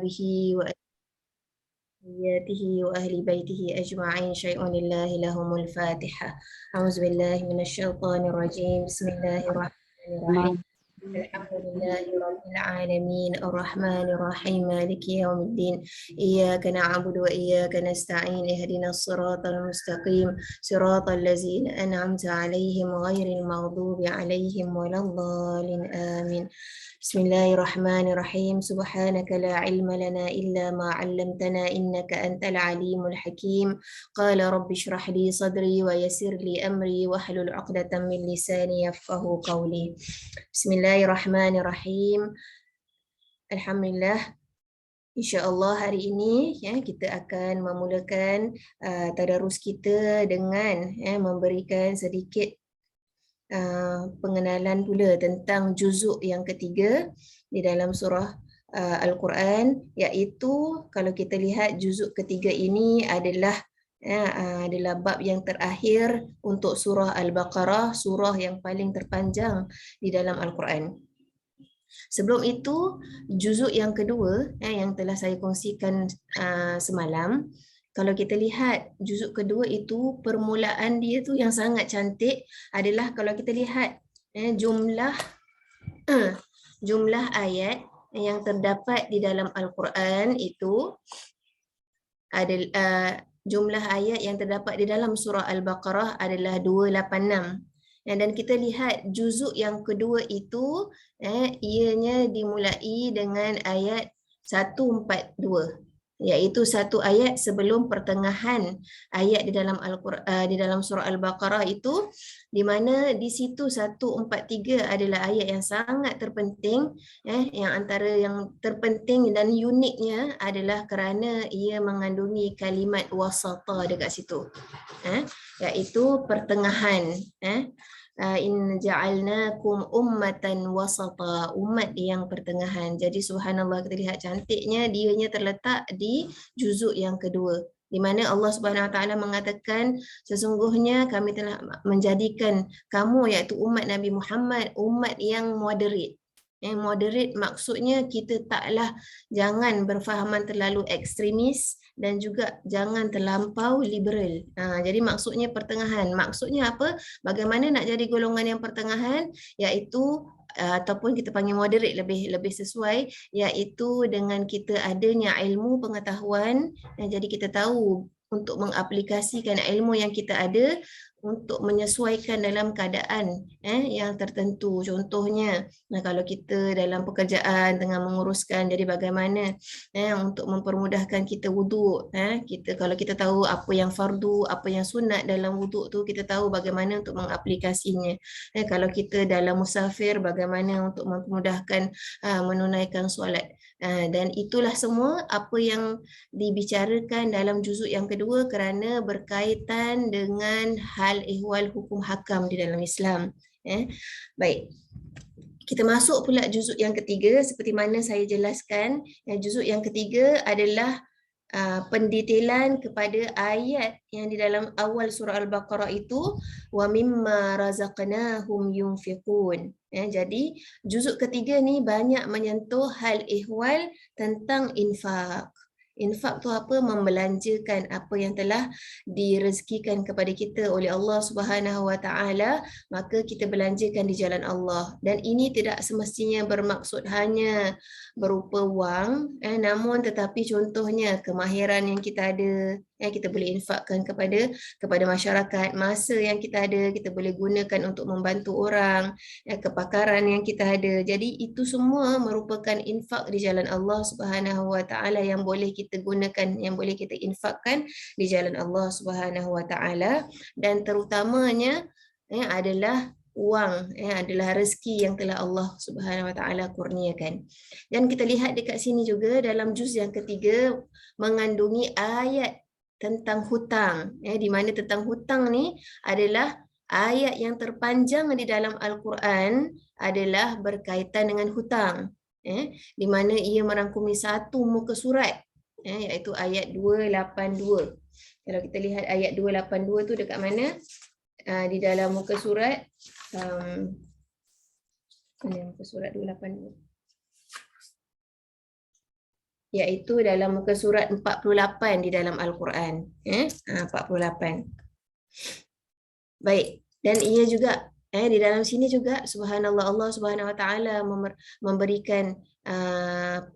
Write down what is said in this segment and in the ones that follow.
به وذريته وأهل بيته أجمعين شيء لله لهم الفاتحة. أعوذ بالله من الشيطان الرجيم. بسم الله الرحمن الرحيم. الحمد لله رب العالمين الرحمن الرحيم مالك يوم الدين إياك نعبد وإياك نستعين اهدنا الصراط المستقيم صراط الذين أنعمت عليهم غير المغضوب عليهم ولا الضالين آمين. بسم الله الرحمن الرحيم سبحانك لا علم لنا إلا ما علمتنا إنك أنت العليم الحكيم. قال رب اشرح لي صدري ويسر لي أمري واحلل عقدة من لساني يفقه قولي. Bismillahirrahmanirrahim. Alhamdulillah, insya-Allah hari ini kita akan memulakan tadarus kita dengan memberikan sedikit pengenalan pula tentang juzuk yang ketiga di dalam surah Al-Quran, iaitu kalau kita lihat juzuk ketiga ini adalah bab yang terakhir untuk surah Al-Baqarah, surah yang paling terpanjang di dalam Al-Quran. Sebelum itu, juzuk yang kedua yang telah saya kongsikan semalam, kalau kita lihat juzuk kedua itu, permulaan dia tu yang sangat cantik adalah kalau kita lihat jumlah ayat yang terdapat di dalam Al-Quran itu adalah jumlah ayat yang terdapat di dalam surah Al-Baqarah adalah 286. Dan kita lihat juzuk yang kedua itu ianya dimulai dengan ayat 142, iaitu satu ayat sebelum pertengahan ayat di dalam Al-Quran, di dalam surah Al-Baqarah itu, di mana di situ 143 adalah ayat yang sangat terpenting, yang antara yang terpenting dan uniknya adalah kerana ia mengandungi kalimat wasata dekat situ, iaitu pertengahan. In ja'alnakum ummatan wasata, umat yang pertengahan. Jadi subhanallah, kita lihat cantiknya dianya terletak di juzuk yang kedua, di mana Allah Subhanahu Wa Taala mengatakan sesungguhnya kami telah menjadikan kamu, iaitu umat Nabi Muhammad, umat yang moderate. Moderate maksudnya kita taklah, jangan berfahaman terlalu ekstremis dan juga jangan terlampau liberal. Jadi maksudnya pertengahan. Maksudnya apa? Bagaimana nak jadi golongan yang pertengahan, iaitu ataupun kita panggil moderate lebih sesuai, iaitu dengan kita adanya ilmu pengetahuan, jadi kita tahu untuk mengaplikasikan ilmu yang kita ada untuk menyesuaikan dalam keadaan yang tertentu. Contohnya, kalau kita dalam pekerjaan tengah menguruskan, jadi bagaimana untuk mempermudahkan kita wuduk. Kita kalau kita tahu apa yang fardu, apa yang sunat dalam wuduk tu, kita tahu bagaimana untuk mengaplikasinya. Kalau kita dalam musafir, bagaimana untuk mempermudahkan menunaikan solat. Dan itulah semua apa yang dibicarakan dalam juzuk yang kedua kerana berkaitan dengan hal ehwal hukum hakam di dalam Islam. Baik. Kita masuk pula juzuk yang ketiga, seperti mana saya jelaskan. Juzuk yang ketiga adalah pendetailan kepada ayat yang di dalam awal surah Al-Baqarah itu, wa mimma razaqnahum yunfiqun. Jadi juzuk ketiga ni banyak menyentuh hal ehwal tentang infak. Infak tu apa? Membelanjakan apa yang telah direzekikan kepada kita oleh Allah Subhanahu Wa Taala, maka kita belanjakan di jalan Allah. Dan ini tidak semestinya bermaksud hanya berupa wang, namun tetapi contohnya kemahiran yang kita ada, kita boleh infakkan kepada masyarakat. Masa yang kita ada, kita boleh gunakan untuk membantu orang, kepakaran yang kita ada. Jadi itu semua merupakan infak di jalan Allah Subhanahu Wa Taala yang boleh kita gunakan, yang boleh kita infakkan di jalan Allah Subhanahu Wa Taala. Dan terutamanya adalah wang, adalah rezeki yang telah Allah Subhanahu Wa Taala kurniakan. Dan kita lihat dekat sini juga dalam juz yang ketiga mengandungi ayat tentang hutang, di mana tentang hutang ni adalah ayat yang terpanjang di dalam Al-Quran adalah berkaitan dengan hutang, di mana ia merangkumi satu muka surat, iaitu ayat 282. Kalau kita lihat ayat 282 tu dekat mana? Di dalam muka surat, mana muka surat 282? iaitu dalam muka surat 48 di dalam Al-Quran. 48. Baik, dan ia juga di dalam sini juga subhanallah, Allah Subhanahu Wa Taala memberikan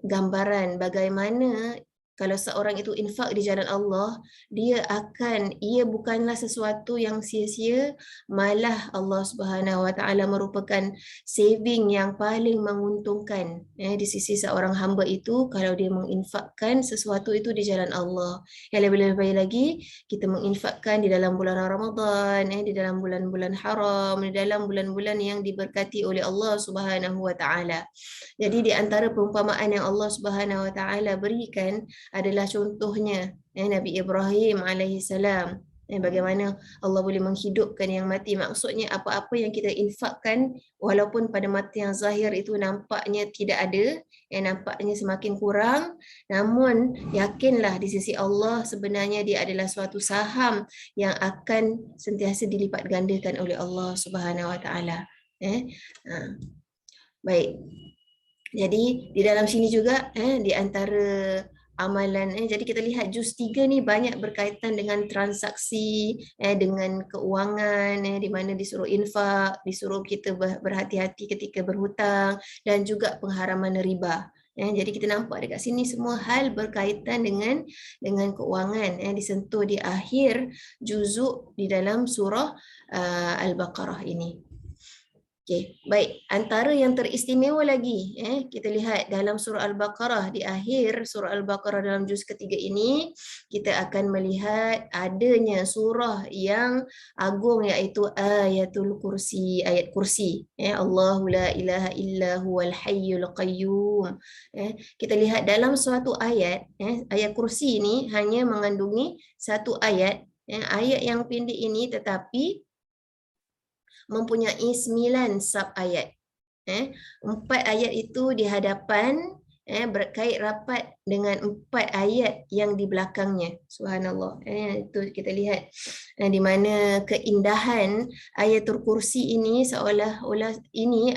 gambaran bagaimana kalau seorang itu infak di jalan Allah, ia bukanlah sesuatu yang sia-sia, malah Allah Subhanahu Wa Taala merupakan saving yang paling menguntungkan di sisi seorang hamba itu kalau dia menginfakkan sesuatu itu di jalan Allah. Yang lebih-lebih baik lagi, kita menginfakkan di dalam bulan Ramadan, di dalam bulan-bulan haram, di dalam bulan-bulan yang diberkati oleh Allah Subhanahu Wa Taala. Jadi di antara perumpamaan yang Allah Subhanahu Wa Taala berikan adalah contohnya Nabi Ibrahim alaihissalam. Bagaimana Allah boleh menghidupkan yang mati. Maksudnya apa-apa yang kita infakkan, walaupun pada mata yang zahir itu nampaknya tidak ada, nampaknya semakin kurang, namun yakinlah di sisi Allah sebenarnya dia adalah suatu saham yang akan sentiasa dilipat gandakan oleh Allah Subhanahu Wa Taala. Baik. Jadi di dalam sini juga di antara amalan, jadi kita lihat juz 3 ni banyak berkaitan dengan transaksi, dengan keuangan, di mana disuruh infak, disuruh kita berhati-hati ketika berhutang, dan juga pengharaman riba. Jadi kita nampak dekat sini semua hal berkaitan dengan keuangan, disentuh di akhir juzuk di dalam surah Al-Baqarah ini. Okey, baik. Antara yang teristimewa lagi, kita lihat dalam surah Al-Baqarah, di akhir surah Al-Baqarah dalam juz ketiga ini, kita akan melihat adanya surah yang agung, iaitu ayatul kursi, ayat kursi. Allahu la ilaha illa huwal hayyul qayyum. Kita lihat dalam suatu ayat, ayat kursi ini hanya mengandungi satu ayat, ayat yang pendek ini tetapi mempunyai 9 sub ayat. 4 ayat itu di hadapan berkait rapat dengan 4 ayat yang di belakangnya. Subhanallah. Itu kita lihat di mana keindahan ayatul kursi ini seolah-olah ini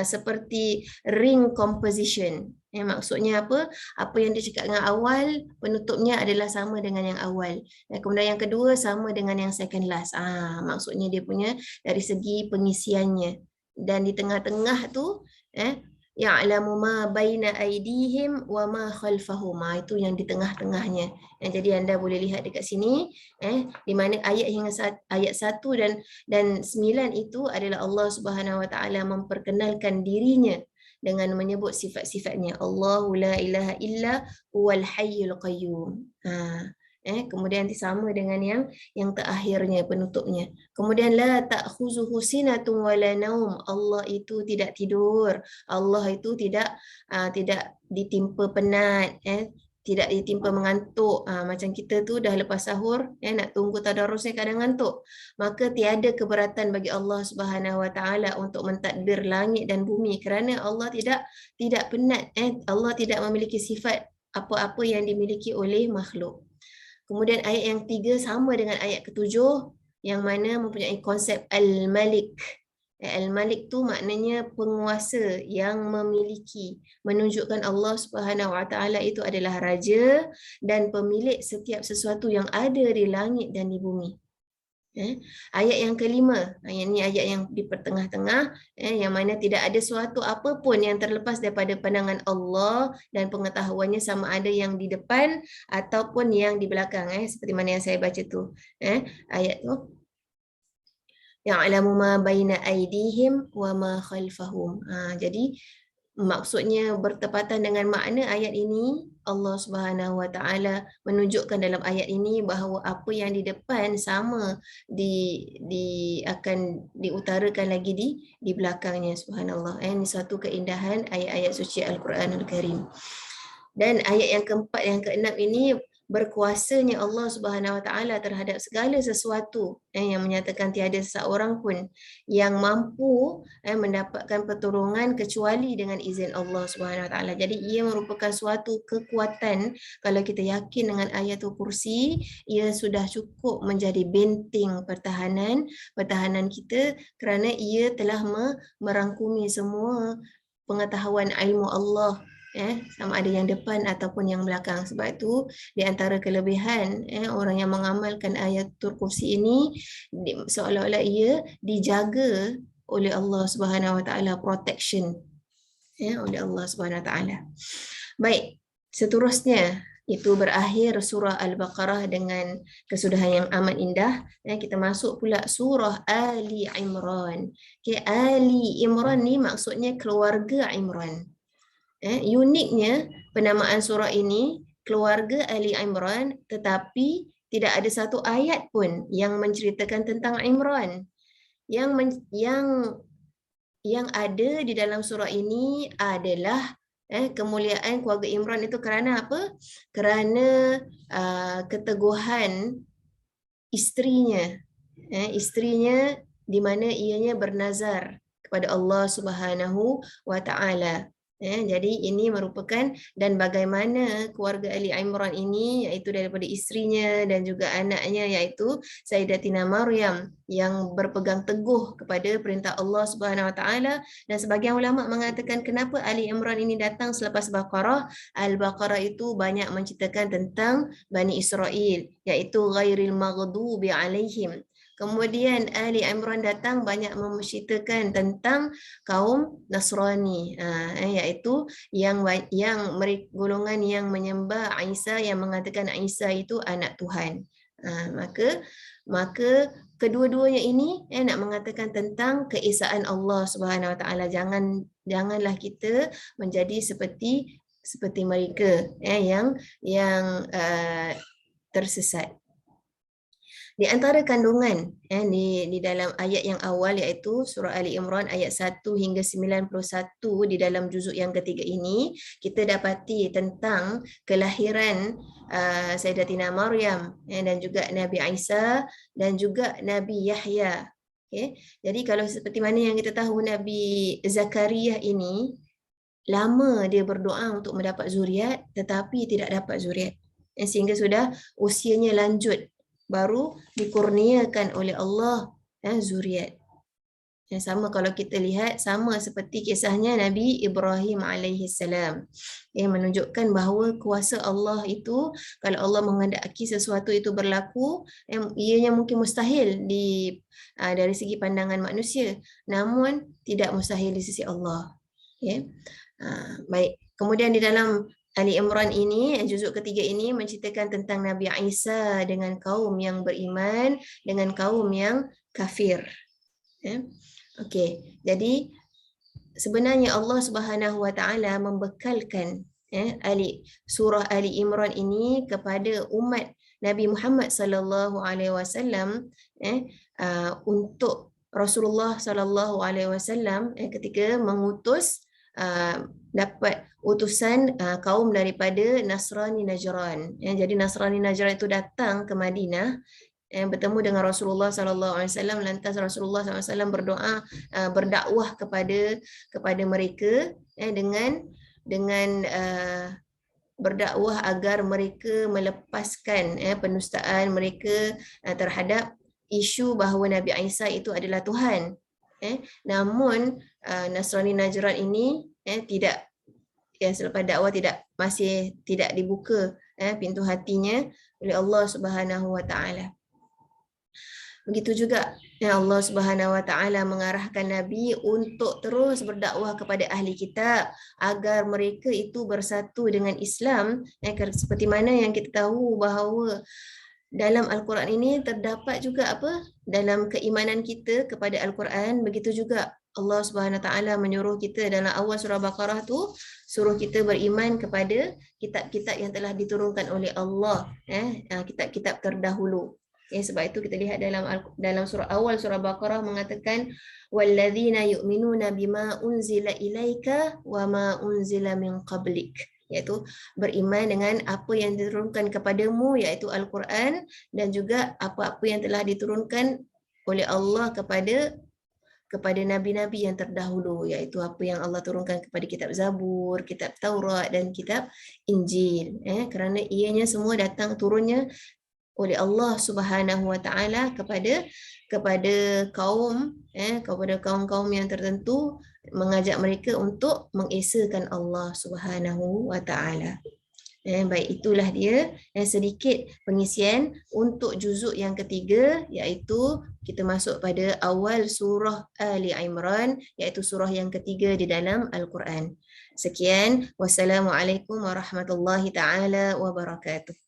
seperti ring composition. Maksudnya apa? Apa yang dicakap dengan awal, penutupnya adalah sama dengan yang awal. Kemudian yang kedua sama dengan yang second last. Maksudnya dia punya dari segi pengisiannya. Dan di tengah-tengah tu, ya'lamu ma baina aydihim wa ma khalfahum. Itu yang di tengah-tengahnya. Jadi anda boleh lihat dekat sini, di mana ayat hingga ayat 1 dan 9 itu adalah Allah Subhanahu Wa Taala memperkenalkan dirinya dengan menyebut sifat-sifatnya. Allahu la ilaha illa huwal hayyul qayyum. Kemudian sama dengan yang terakhirnya, penutupnya. Kemudian la ta'khuzuhu sinatun wala naum. Allah itu tidak tidur. Allah itu tidak ditimpa penat, tidak ditimpa mengantuk. Macam kita tu dah lepas sahur, nak tunggu tadarus ni kadang ngantuk. Maka tiada keberatan bagi Allah Subhanahu Wa Taala untuk mentadbir langit dan bumi, kerana Allah tidak penat. Allah tidak memiliki sifat apa-apa yang dimiliki oleh makhluk. Kemudian ayat yang 3 sama dengan ayat ke-7 yang mana mempunyai konsep Al-Malik. Al-Malik tu maknanya penguasa yang memiliki, menunjukkan Allah Subhanahu Wa Taala itu adalah raja dan pemilik setiap sesuatu yang ada di langit dan di bumi. Ayat yang kelima, ayat ni ayat yang di pertengah-tengah, yang mana tidak ada suatu apapun yang terlepas daripada pandangan Allah dan pengetahuannya, sama ada yang di depan ataupun yang di belakang, seperti mana yang saya baca tu. Ayat tu, ya'lamu ma baina aydihim wa ma khalfahum. Jadi maksudnya bertepatan dengan makna ayat ini, Allah Subhanahu Wa Taala menunjukkan dalam ayat ini bahawa apa yang di depan sama akan diutarakan lagi di belakangnya. Subhanallah. Ini satu keindahan ayat-ayat suci Al-Quranul Karim. Dan ayat yang keempat, yang keenam ini berkuasanya Allah Subhanahu Wa Taala terhadap segala sesuatu, yang menyatakan tiada seorang pun yang mampu mendapatkan pertolongan kecuali dengan izin Allah Subhanahu Wa Taala. Jadi ia merupakan suatu kekuatan. Kalau kita yakin dengan ayatul kursi, ia sudah cukup menjadi benteng pertahanan kita, kerana ia telah merangkumi semua pengetahuan ilmu Allah sama ada yang depan ataupun yang belakang. Sebab itu di antara kelebihan orang yang mengamalkan ayatul kursi ini seolah-olah ia dijaga oleh Allah Subhanahu Wa Taala, protection oleh Allah Subhanahu Wa Taala. Baik, seterusnya itu berakhir surah Al-Baqarah dengan kesudahan yang amat indah. Kita masuk pula surah Ali Imran. Okay, Ali Imran ni maksudnya keluarga Imran. Uniknya penamaan surah ini keluarga Ali Imran, tetapi tidak ada satu ayat pun yang menceritakan tentang Imran. Yang ada di dalam surah ini adalah kemuliaan keluarga Imran itu kerana apa? Kerana keteguhan isterinya. Isterinya di mana ianya bernazar kepada Allah Subhanahu Wa Taala. Jadi ini merupakan, dan bagaimana keluarga Ali Imran ini, iaitu daripada isterinya dan juga anaknya, iaitu Sayyidatina Maryam, yang berpegang teguh kepada perintah Allah Subhanahu Wa Taala. Dan sebagian ulama mengatakan kenapa Ali Imran ini datang selepas Baqarah. Al-Baqarah itu banyak menceritakan tentang Bani Israel, iaitu ghairil maghdubi alaihim. Kemudian Ali Imran datang banyak menceritakan tentang kaum Nasrani, iaitu yang golongan yang menyembah Isa, yang mengatakan Isa itu anak Tuhan. Maka kedua-duanya ini nak mengatakan tentang keesaan Allah Subhanahu Wa Taala. Janganlah kita menjadi seperti mereka yang tersesat. Di antara kandungan di dalam ayat yang awal, iaitu surah Ali Imran ayat 1 hingga 91 di dalam juzuk yang ketiga ini, kita dapati tentang kelahiran Sayyidatina Maryam dan juga Nabi Isa dan juga Nabi Yahya. Okay. Jadi kalau seperti mana yang kita tahu, Nabi Zakaria ini lama dia berdoa untuk mendapat zuriat, tetapi tidak dapat zuriat, sehingga sudah usianya lanjut baru dikurniakan oleh Allah zuriat. Yang sama kalau kita lihat, sama seperti kisahnya Nabi Ibrahim alaihissalam, yang menunjukkan bahawa kuasa Allah itu, kalau Allah menghendaki sesuatu itu berlaku, ianya mungkin mustahil dari segi pandangan manusia, namun tidak mustahil di sisi Allah. Baik. Kemudian di dalam Ali Imran ini, juzuk ketiga ini menceritakan tentang Nabi Isa dengan kaum yang beriman, dengan kaum yang kafir. Okey, jadi sebenarnya Allah Subhanahu Wa Taala membekalkan surah Ali Imran ini kepada umat Nabi Muhammad sallallahu alaihi wasallam untuk Rasulullah sallallahu alaihi wasallam ketika mengutus dapat utusan kaum daripada Nasrani Najran. Jadi Nasrani Najran itu datang ke Madinah, bertemu dengan Rasulullah sallallahu alaihi wasallam, lantas Rasulullah sallallahu alaihi wasallam berdoa, berdakwah kepada mereka dengan berdakwah agar mereka melepaskan penustaan mereka terhadap isu bahawa Nabi Isa itu adalah Tuhan. Namun Nasrani Najran ini tidak, selepas dakwah masih tidak dibuka pintu hatinya oleh Allah Subhanahu Wa Taala. Begitu juga Allah Subhanahu Wa Taala mengarahkan Nabi untuk terus berdakwah kepada ahli kitab agar mereka itu bersatu dengan Islam, seperti mana yang kita tahu bahawa dalam Al-Quran ini terdapat juga dalam keimanan kita kepada Al-Quran. Begitu juga Allah Subhanahu Wa Taala menyuruh kita dalam awal surah Baqarah tu, suruh kita beriman kepada kitab-kitab yang telah diturunkan oleh Allah, kitab-kitab terdahulu. Sebab itu kita lihat dalam surah awal surah Baqarah mengatakan walladzina yu'minuna bima unzila ilaika wa ma unzila min qablik, iaitu beriman dengan apa yang diturunkan kepadamu, iaitu Al-Quran, dan juga apa-apa yang telah diturunkan oleh Allah kepada nabi-nabi yang terdahulu, iaitu apa yang Allah turunkan kepada kitab Zabur, kitab Taurat dan kitab Injil, kerana ianya semua turunnya oleh Allah Subhanahu Wa Taala kepada kaum-kaum yang tertentu, mengajak mereka untuk mengesakan Allah Subhanahu Wa Taala. Baik, itulah dia sedikit pengisian untuk juzuk yang ketiga, iaitu kita masuk pada awal surah Ali Imran, iaitu surah yang ketiga di dalam Al-Quran. Sekian, wassalamualaikum warahmatullahi taala wabarakatuh.